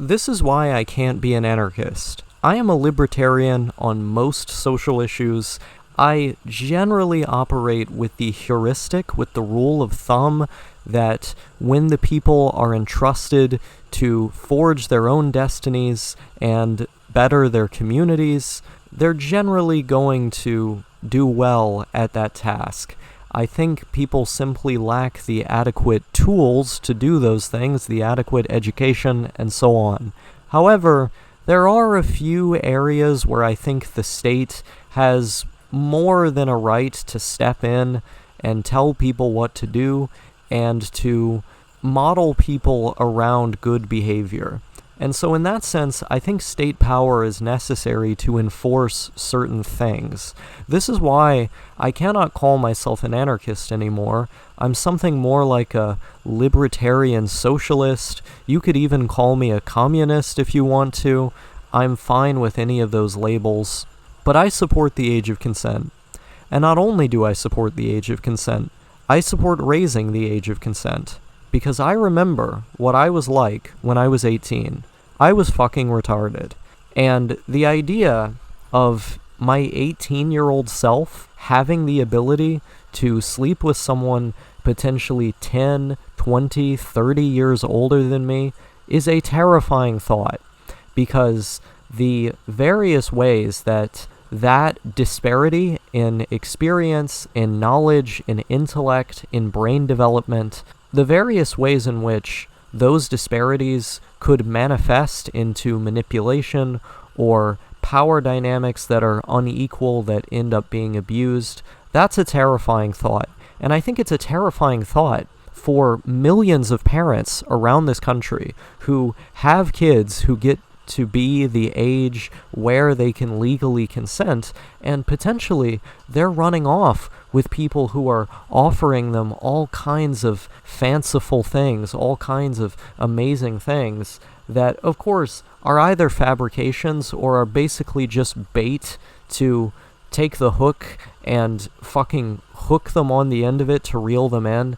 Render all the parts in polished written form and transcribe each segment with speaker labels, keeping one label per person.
Speaker 1: this is why I can't be an anarchist. I am a libertarian on most social issues. I generally operate with the heuristic, with the rule of thumb, that when the people are entrusted to forge their own destinies and better their communities, they're generally going to do well at that task. I think people simply lack the adequate tools to do those things, the adequate education, and so on. However, there are a few areas where I think the state has more than a right to step in and tell people what to do and to model people around good behavior. And so in that sense, I think state power is necessary to enforce certain things. This is why I cannot call myself an anarchist anymore. I'm something more like a libertarian socialist. You could even call me a communist if you want to. I'm fine with any of those labels. But I support the age of consent. And not only do I support the age of consent, I support raising the age of consent. Because I remember what I was like when I was 18. I was fucking retarded. And the idea of my 18-year-old self having the ability to sleep with someone potentially 10, 20, 30 years older than me is a terrifying thought. Because the various ways that disparity in experience, in knowledge, in intellect, in brain development, the various ways in which those disparities could manifest into manipulation or power dynamics that are unequal that end up being abused, that's a terrifying thought. And I think it's a terrifying thought for millions of parents around this country who have kids who get to be the age where they can legally consent, and potentially they're running off with people who are offering them all kinds of fanciful things, all kinds of amazing things that, of course, are either fabrications or are basically just bait to take the hook and fucking hook them on the end of it to reel them in,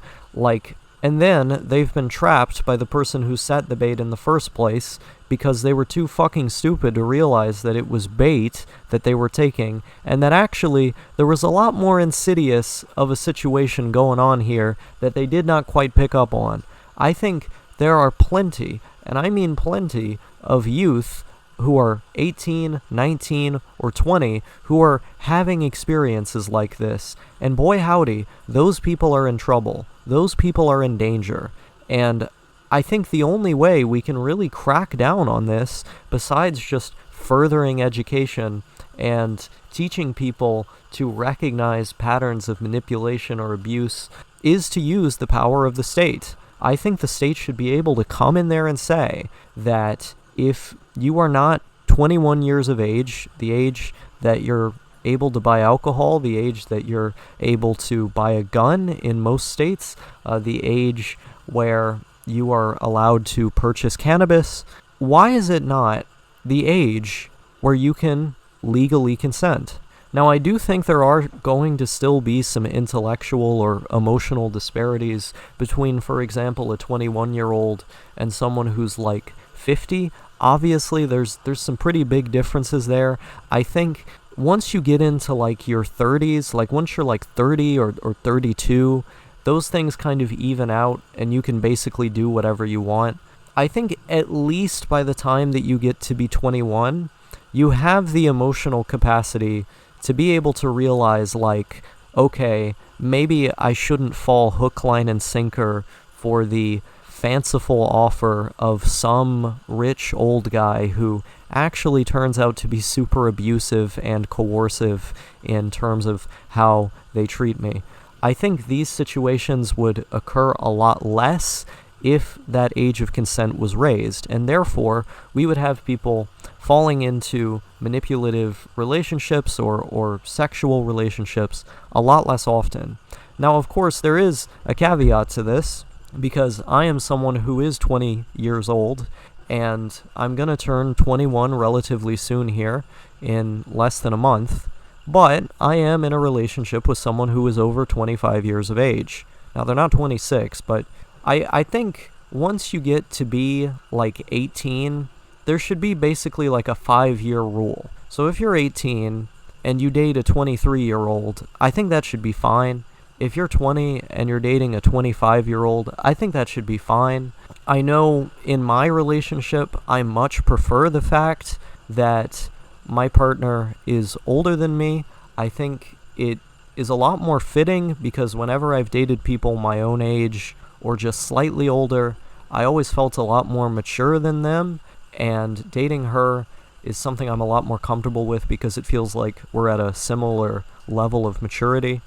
Speaker 1: and then they've been trapped by the person who set the bait in the first place because they were too fucking stupid to realize that it was bait that they were taking, and that actually there was a lot more insidious of a situation going on here that they did not quite pick up on. I think there are plenty, and I mean plenty, of youth who are 18, 19, or 20 who are having experiences like this, and boy howdy, those people are in trouble. Those people are in danger, and I think the only way we can really crack down on this, besides just furthering education and teaching people to recognize patterns of manipulation or abuse, is to use the power of the state. I think the state should be able to come in there and say that if you are not 21 years of age, the age that you're able to buy alcohol, the age that you're able to buy a gun in most states, the age where you are allowed to purchase cannabis, why is it not the age where you can legally consent? Now, I do think there are going to still be some intellectual or emotional disparities between, for example, a 21-year-old and someone who's like 50. Obviously, there's some pretty big differences there. I think once you get into like your 30s, like once you're like 30 or 32, those things kind of even out and you can basically do whatever you want. I think at least by the time that you get to be 21, you have the emotional capacity to be able to realize, like, okay, maybe I shouldn't fall hook, line, and sinker for the fanciful offer of some rich old guy who actually turns out to be super abusive and coercive in terms of how they treat me. I think these situations would occur a lot less if that age of consent was raised, and therefore we would have people falling into manipulative relationships or sexual relationships a lot less often. Now, of course, there is a caveat to this, because I am someone who is 20 years old, and I'm going to turn 21 relatively soon here in less than a month, but I am in a relationship with someone who is over 25 years of age. Now, they're not 26, but I think once you get to be like 18, there should be basically like a 5-year rule. So if you're 18 and you date a 23-year-old, I think that should be fine. If you're 20 and you're dating a 25-year-old, I think that should be fine. I know in my relationship, I much prefer the fact that my partner is older than me. I think it is a lot more fitting because whenever I've dated people my own age or just slightly older, I always felt a lot more mature than them, and dating her is something I'm a lot more comfortable with because it feels like we're at a similar level of maturity.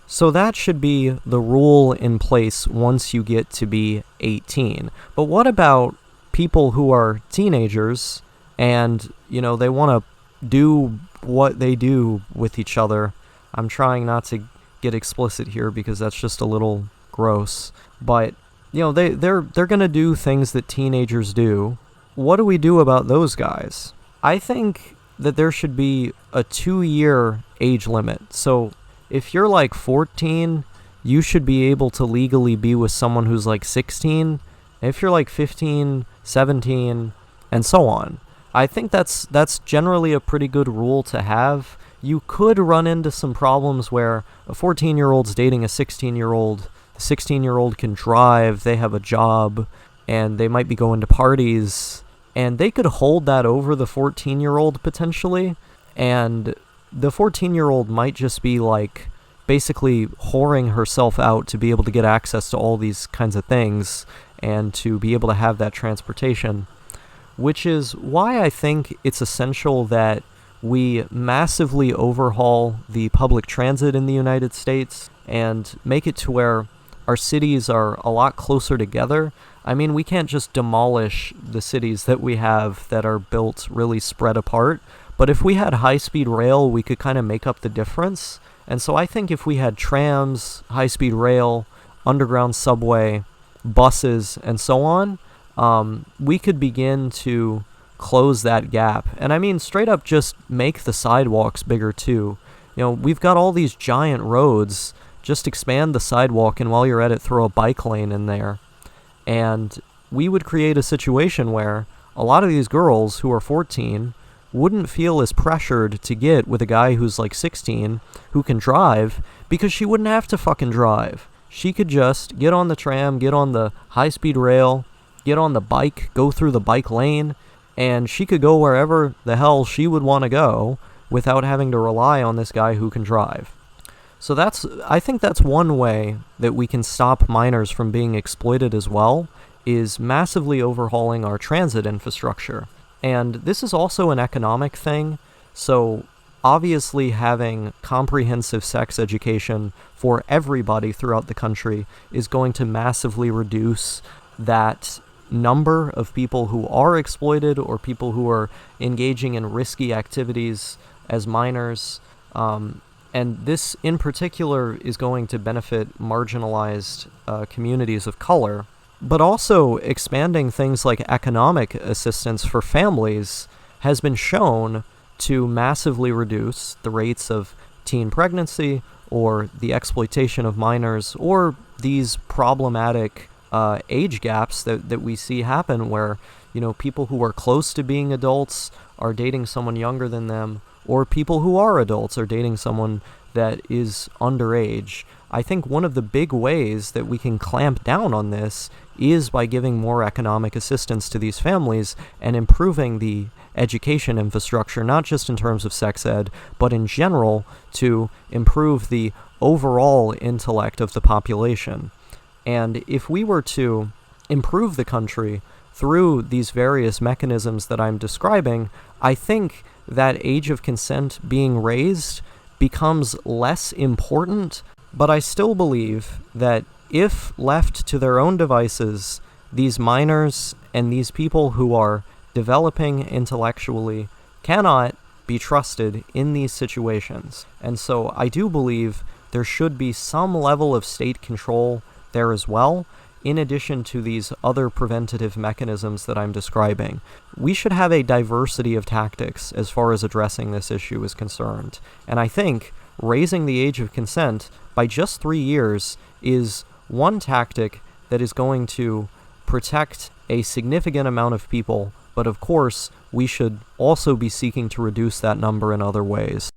Speaker 1: So that should be the rule in place once you get to be 18. But what about people who are teenagers and, they want to do what they do with each other? I'm trying not to get explicit here because that's just a little gross. But, they're going to do things that teenagers do. What do we do about those guys? I think that there should be a 2-year age limit. So if you're like 14, you should be able to legally be with someone who's like 16. If you're like 15, 17, and so on. I think that's generally a pretty good rule to have. You could run into some problems where a 14-year-old's dating a 16-year-old. The 16-year-old can drive, they have a job, and they might be going to parties, and they could hold that over the 14-year-old potentially, and the 14-year-old might just be like basically whoring herself out to be able to get access to all these kinds of things and to be able to have that transportation, which is why I think it's essential that we massively overhaul the public transit in the United States and make it to where our cities are a lot closer together. I mean, we can't just demolish the cities that we have that are built really spread apart, but if we had high-speed rail, we could kind of make up the difference. And so I think if we had trams, high-speed rail, underground subway, buses, and so on, we could begin to close that gap. And I mean, straight up just make the sidewalks bigger too. We've got all these giant roads. Just expand the sidewalk, and while you're at it, throw a bike lane in there. And we would create a situation where a lot of these girls who are 14 wouldn't feel as pressured to get with a guy who's like 16 who can drive, because she wouldn't have to fucking drive. She could just get on the tram, get on the high-speed rail, get on the bike, go through the bike lane, and she could go wherever the hell she would want to go without having to rely on this guy who can drive. So I think that's one way that we can stop minors from being exploited as well, is massively overhauling our transit infrastructure. And this is also an economic thing, so obviously having comprehensive sex education for everybody throughout the country is going to massively reduce that number of people who are exploited or people who are engaging in risky activities as minors. And this, in particular, is going to benefit marginalized communities of color, but also expanding things like economic assistance for families has been shown to massively reduce the rates of teen pregnancy or the exploitation of minors or these problematic age gaps that we see happen where, people who are close to being adults are dating someone younger than them, or people who are adults are dating someone that is underage. I think one of the big ways that we can clamp down on this is by giving more economic assistance to these families and improving the education infrastructure, not just in terms of sex ed, but in general to improve the overall intellect of the population. And if we were to improve the country through these various mechanisms that I'm describing, I think that age of consent being raised becomes less important, but I still believe that if left to their own devices, these minors and these people who are developing intellectually cannot be trusted in these situations. And so I do believe there should be some level of state control there as well, in addition to these other preventative mechanisms that I'm describing. We should have a diversity of tactics as far as addressing this issue is concerned. And I think raising the age of consent by just 3 years is one tactic that is going to protect a significant amount of people, but of course, we should also be seeking to reduce that number in other ways.